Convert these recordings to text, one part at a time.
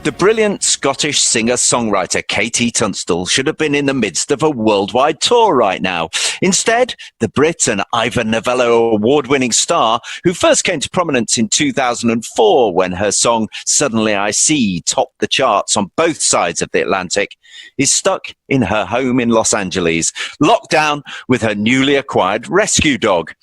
The brilliant Scottish singer-songwriter Katie Tunstall should have been in the midst of a worldwide tour right now. Instead, the Brit and Ivor Novello award-winning star, who first came to prominence in 2004 when her song Suddenly I See topped the charts on both sides of the Atlantic, is stuck in her home in Los Angeles, locked down with her newly acquired rescue dog.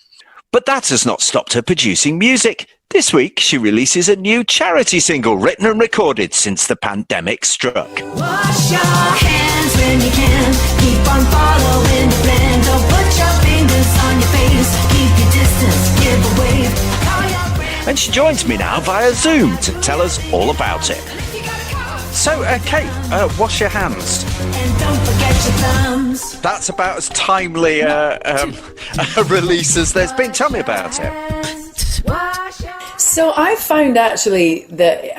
But that has not stopped her producing music. This week, she releases a new charity single written and recorded since the pandemic struck. Wash your hands when you can. Keep on following the plan. Don't put your fingers on your face. Keep your distance, give a wave. Call your friends. And she joins me now via Zoom to tell us all about it. So, Kate, wash your hands. And don't forget your thumbs. That's about as timely a release as there's been. Tell me about it. Wash your So I found actually that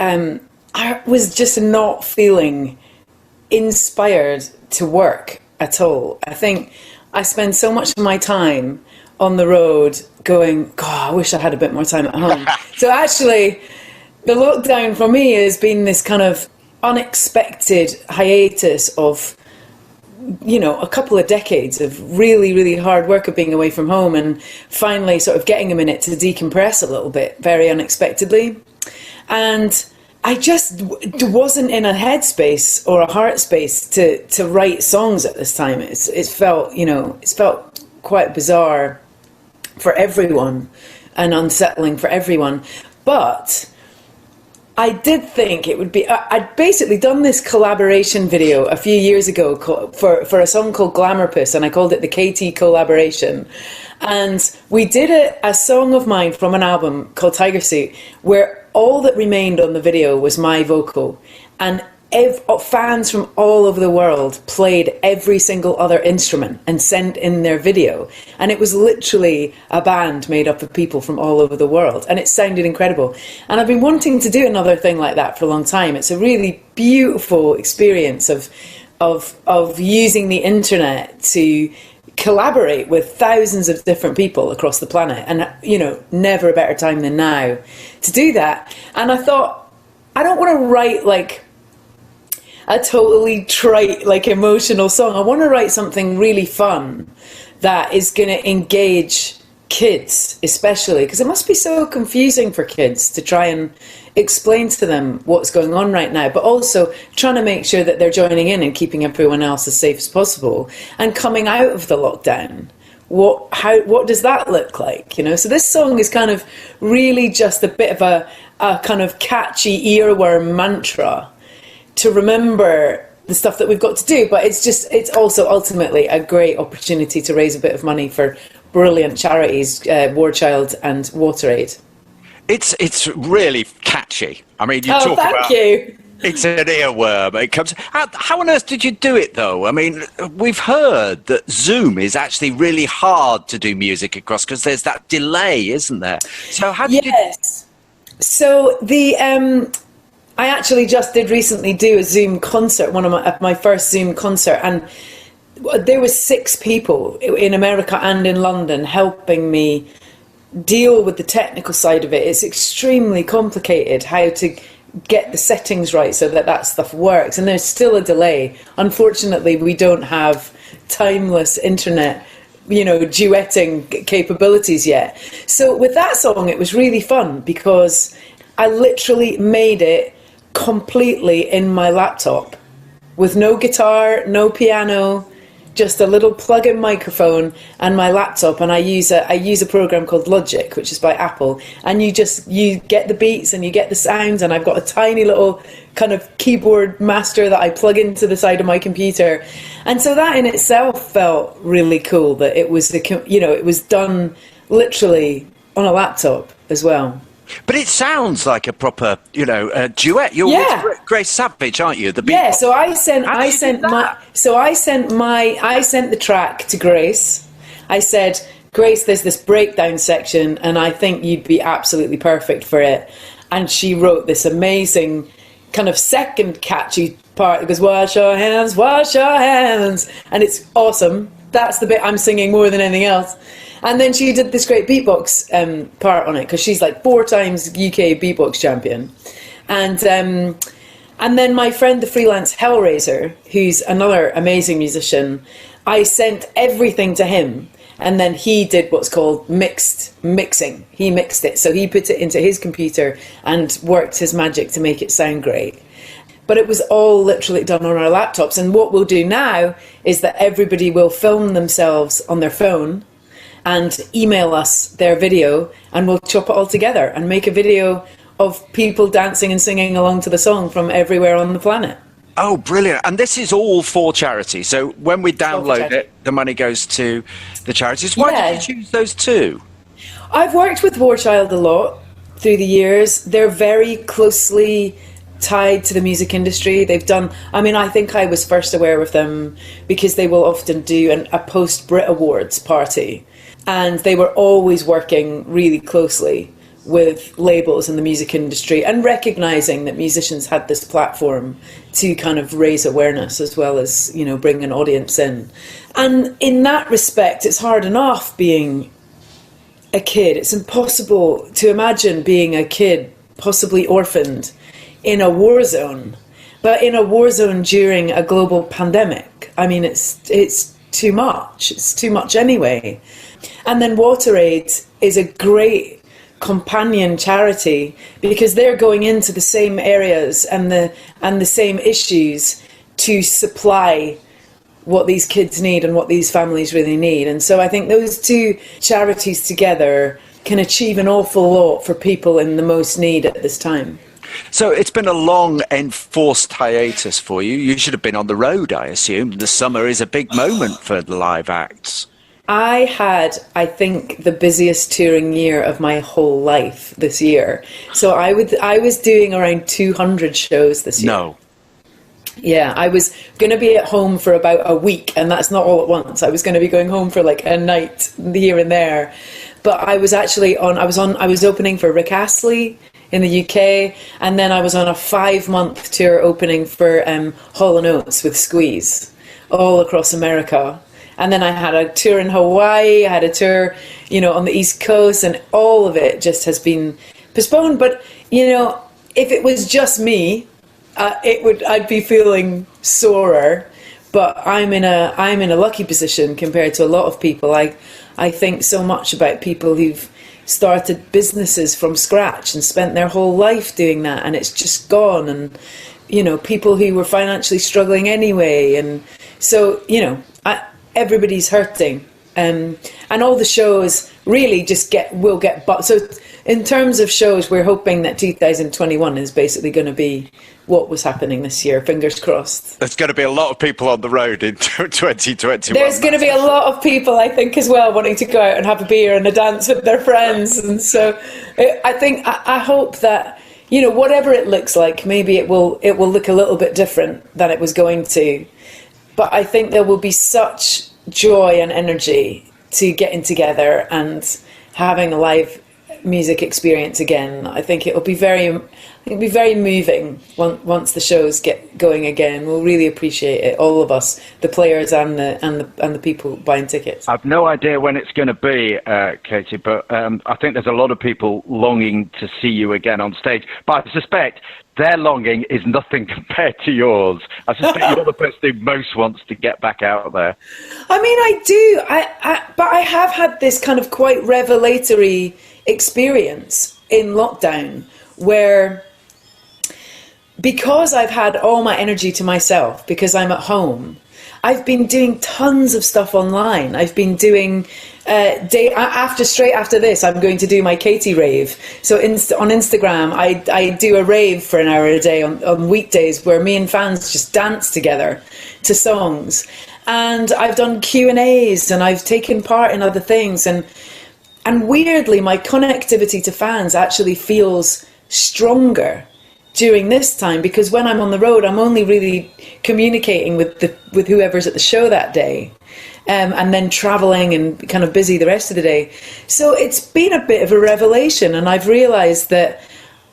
I was just not feeling inspired to work at all. I think I spend so much of my time on the road going, God, I wish I had a bit more time at home. So actually, the lockdown for me has been this kind of unexpected hiatus of, you know, a couple of decades of really, really hard work of being away from home and finally sort of getting a minute to decompress a little bit, very unexpectedly. And I just wasn't in a headspace or a heart space to write songs at this time. It's felt, you know, it's felt quite bizarre for everyone and unsettling for everyone. But I did think it would be... I'd basically done this collaboration video a few years ago for a song called Glamourpuss, and I called it the KT Collaboration. And we did a song of mine from an album called Tiger Suit, where all that remained on the video was my vocal. And fans from all over the world played every single other instrument and sent in their video. And it was literally a band made up of people from all over the world. And it sounded incredible. And I've been wanting to do another thing like that for a long time. It's a really beautiful experience of using the internet to collaborate with thousands of different people across the planet. And, you know, never a better time than now to do that. And I thought, I don't want to write like a totally trite, like emotional song. I want to write something really fun that is going to engage kids, especially because it must be so confusing for kids to try and explain to them what's going on right now, but also trying to make sure that they're joining in and keeping everyone else as safe as possible and coming out of the lockdown. What does that look like? You know, so this song is kind of really just a bit of a kind of catchy earworm mantra to remember the stuff that we've got to do, but it's also ultimately a great opportunity to raise a bit of money for brilliant charities, War Child and WaterAid. It's really catchy. I mean, you talk thank about you. It's an earworm. It comes. How on earth did you do it, though? I mean, we've heard that Zoom is actually really hard to do music across because there's that delay, isn't there? So how did you? Yes. So I actually just did recently do a Zoom concert, one of my first Zoom concert, and there was 6 people in America and in London helping me deal with the technical side of it. It's extremely complicated how to get the settings right so that stuff works, and there's still a delay. Unfortunately, we don't have timeless internet, you know, duetting capabilities yet. So with that song, it was really fun because I literally made it completely in my laptop with no guitar, no piano, just a little plug-in microphone and my laptop. And I use a program called Logic, which is by Apple, and you get the beats and you get the sounds, and I've got a tiny little kind of keyboard master that I plug into the side of my computer. And so that in itself felt really cool, that it was it was done literally on a laptop as well. But it sounds like a proper, duet. You're with Grace Savage, aren't you? The yeah. So I sent the track to Grace. I said, Grace, there's this breakdown section, and I think you'd be absolutely perfect for it. And she wrote this amazing kind of second catchy part that goes, wash your hands, and it's awesome. That's the bit I'm singing more than anything else. And then she did this great beatbox part on it, because she's like 4 times UK beatbox champion. And And then my friend, the freelance Hellraiser, who's another amazing musician, I sent everything to him. And then he did what's called mixing. He mixed it. So he put it into his computer and worked his magic to make it sound great. But it was all literally done on our laptops. And what we'll do now is that everybody will film themselves on their phone and email us their video, and we'll chop it all together and make a video of people dancing and singing along to the song from everywhere on the planet. Oh, brilliant. And this is all for charity. So when we download it, the money goes to the charities. Why did you choose those two? I've worked with War Child a lot through the years. They're very closely tied to the music industry. They've done, I mean, I think I was first aware of them because they will often do a post-Brit Awards party. And they were always working really closely with labels in the music industry and recognising that musicians had this platform to kind of raise awareness as well as, you know, bring an audience in. And in that respect, it's hard enough being a kid. It's impossible to imagine being a kid, possibly orphaned, in a war zone, but in a war zone during a global pandemic. I mean, it's too much. It's too much anyway. And then WaterAid is a great companion charity because they're going into the same areas and the same issues to supply what these kids need and what these families really need. And so I think those two charities together can achieve an awful lot for people in the most need at this time. So it's been a long enforced hiatus for you. You should have been on the road, I assume. The summer is a big moment for the live acts. I had, I think, the busiest touring year of my whole life this year. So I was doing around 200 shows this year. No. Yeah, I was going to be at home for about a week, and that's not all at once. I was going to be going home for like a night here and there. But I was actually I was opening for Rick Astley in the UK, and then I was on a 5-month tour opening for Hall & Oates with Squeeze all across America. And then I had a tour in Hawaii, I had a tour, you know, on the East Coast, and all of it just has been postponed. But, you know, if it was just me, I'd be feeling sorer. But I'm in a lucky position compared to a lot of people. I think so much about people who've started businesses from scratch and spent their whole life doing that, and it's just gone. And, you know, people who were financially struggling anyway. And so, you know, everybody's hurting, and all the shows really just will get. So in terms of shows, we're hoping that 2021 is basically going to be what was happening this year. Fingers crossed. There's going to be a lot of people on the road in 2021. There's going to be a lot of people, I think, as well, wanting to go out and have a beer and a dance with their friends. And so I hope that, you know, whatever it looks like, maybe it will look a little bit different than it was going to. But I think there will be such joy and energy to getting together and having a live music experience again. I think it'll be very moving once the shows get going again. We'll really appreciate it, all of us, the players and the people buying tickets. I've no idea when it's going to be, Katie, but I think there's a lot of people longing to see you again on stage. But I suspect their longing is nothing compared to yours. I suspect you're the person who most wants to get back out there. I mean, I do. But I have had this kind of quite revelatory experience in lockdown where, because I've had all my energy to myself, because I'm at home, I've been doing tons of stuff online. I've been doing straight after this, I'm going to do my Katie rave. So on Instagram, I do a rave for an hour a day on weekdays where me and fans just dance together to songs. And I've done Q&As and I've taken part in other things. And weirdly, my connectivity to fans actually feels stronger during this time, because when I'm on the road, I'm only really communicating with whoever's at the show that day, and then traveling and kind of busy the rest of the day. So it's been a bit of a revelation, and I've realized that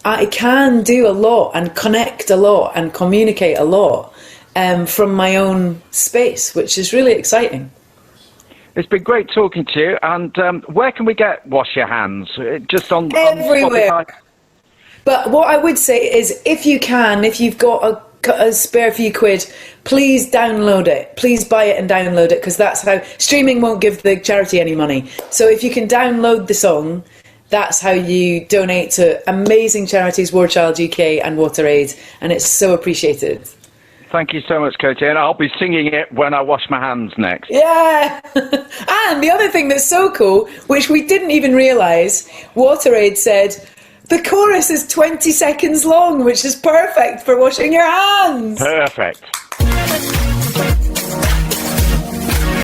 I can do a lot and connect a lot and communicate a lot from my own space, which is really exciting. It's been great talking to you. And where can we get Wash Your Hands? Just on everywhere. Spotify? But what I would say is, if you've got a spare few quid, please download it. Please buy it and download it, because that's how streaming won't give the charity any money. So if you can download the song, that's how you donate to amazing charities, War Child UK and WaterAid, and it's so appreciated. Thank you so much, Katie, and I'll be singing it when I wash my hands next. Yeah! And the other thing that's so cool, which we didn't even realise, WaterAid said, the chorus is 20 seconds long, which is perfect for washing your hands. Perfect.